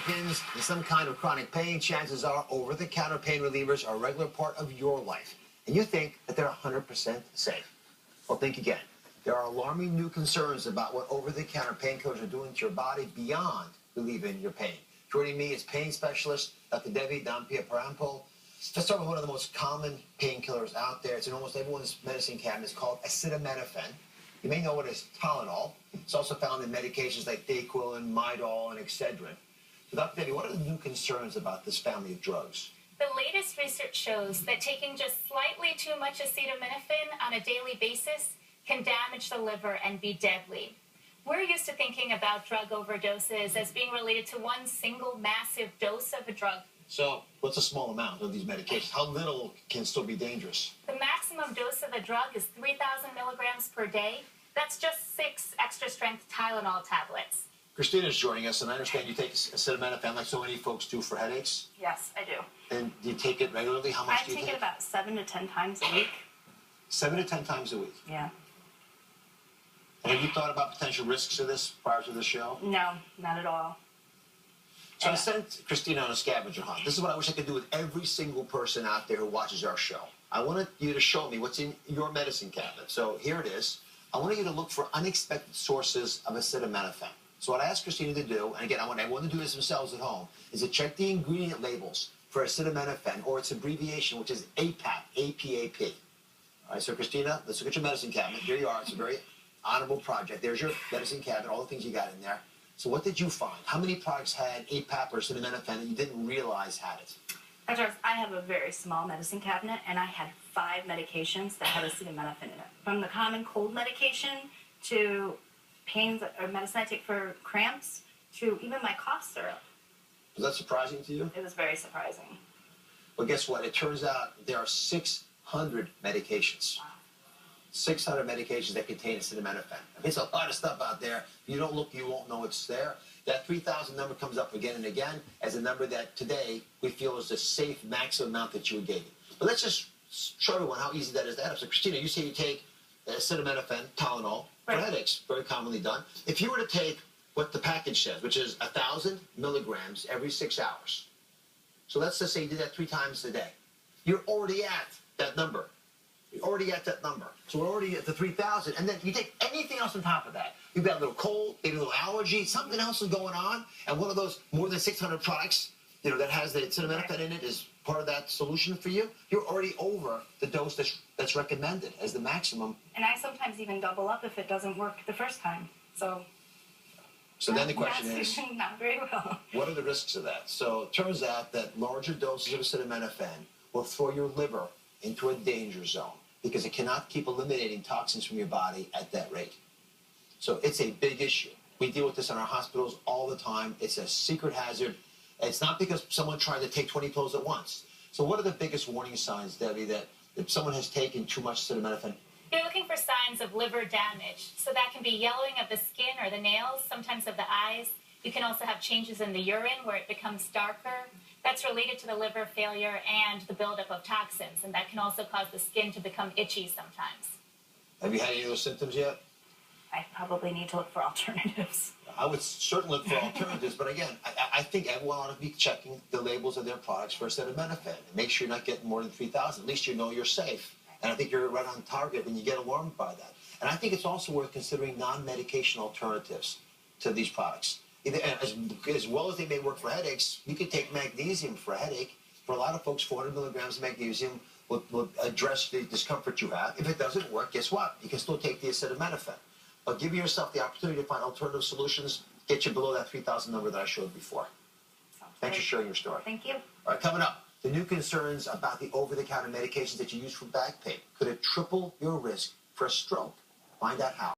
Americans in some kind of chronic pain, chances are over-the-counter pain relievers are a regular part of your life. And you think that they're 100% safe. Well, think again. There are alarming new concerns about what over-the-counter painkillers are doing to your body beyond relieving your pain. Joining me is pain specialist Dr. Devi. Let's start with one of the most common painkillers out there. It's in almost everyone's medicine cabinet. It's called acetaminophen. You may know it as Tylenol. It's also found in medications like Dayquil and Midol and Excedrin. So Dr. Devi, what are the new concerns about this family of drugs? The latest research shows that taking just slightly too much acetaminophen on a daily basis can damage the liver and be deadly. We're used to thinking about drug overdoses as being related to one single massive dose of a drug. So what's a small amount of these medications? How little can still be dangerous? The maximum dose of a drug is 3,000 milligrams per day. That's just 6 extra-strength Tylenol tablets. Christina's joining us, and I understand you take acetaminophen like so many folks do for headaches. Yes, I do. And do you take it regularly? How much do you take? I take it about 7 to 10 times a week. 7 to 10 times a week? Yeah. And have you thought about potential risks of this prior to the show? No, not at all. So I sent Christina on a scavenger hunt. This is what I wish I could do with every single person out there who watches our show. I wanted you to show me what's in your medicine cabinet. So here it is. I wanted you to look for unexpected sources of acetaminophen. So what I asked Christina to do, and again, I want everyone to do this themselves at home, is to check the ingredient labels for acetaminophen, or its abbreviation, which is APAP, A-P-A-P. All right, so Christina, let's look at your medicine cabinet. Here you are. It's a very honorable project. There's your medicine cabinet, all the things you got in there. So what did you find? How many products had APAP or acetaminophen that you didn't realize had it? Dr. Oz, I have a very small medicine cabinet, and I had 5 medications that had acetaminophen in it. From the common cold medication to pains or medicine I take for cramps to even my cough syrup. Was that surprising to you? It was very surprising. Well, guess what? It turns out there are 600 medications. Wow. 600 medications that contain acetaminophen. I mean, it's a lot of stuff out there. If you don't look, you won't know it's there. That 3,000 number comes up again and again as a number that today we feel is the safe maximum amount that you would gain. But let's just show everyone how easy that is to add up. So, Christina, you say you take acetaminophen, Tylenol, for headaches, very commonly done. If you were to take what the package says, which is 1,000 milligrams every 6 hours, so let's just say you did that 3 times a day, you're already at that number. You're already at that number. So we're already at the 3,000, and then you take anything else on top of that. You've got a little cold, maybe a little allergy, something else is going on, and one of those more than 600 products, that has the acetaminophen in it is part of that solution for you. You're already over the dose that's recommended as the maximum. And I sometimes even double up if it doesn't work the first time. So then the question is, not very well. What are the risks of that? So it turns out that larger doses of acetaminophen will throw your liver into a danger zone because it cannot keep eliminating toxins from your body at that rate. So it's a big issue. We deal with this in our hospitals all the time. It's a secret hazard. It's not because someone tried to take 20 pills at once. So what are the biggest warning signs, Debbie, that if someone has taken too much acetaminophen? You're looking for signs of liver damage. So that can be yellowing of the skin or the nails, sometimes of the eyes. You can also have changes in the urine where it becomes darker. That's related to the liver failure and the buildup of toxins, and that can also cause the skin to become itchy sometimes. Have you had any of those symptoms yet? I probably need to look for alternatives. I would certainly look for alternatives, but again, I think everyone ought to be checking the labels of their products for acetaminophen. Make sure you're not getting more than 3,000. At least you know you're safe. And I think you're right on target when you get alarmed by that. And I think it's also worth considering non-medication alternatives to these products. As well as they may work for headaches, you could take magnesium for a headache. For a lot of folks, 400 milligrams of magnesium will address the discomfort you have. If it doesn't work, guess what? You can still take the acetaminophen. But give yourself the opportunity to find alternative solutions, get you below that 3,000 number that I showed before. Thanks for sharing your story. Thank you. All right, coming up, the new concerns about the over-the-counter medications that you use for back pain. Could it triple your risk for a stroke? Find out how.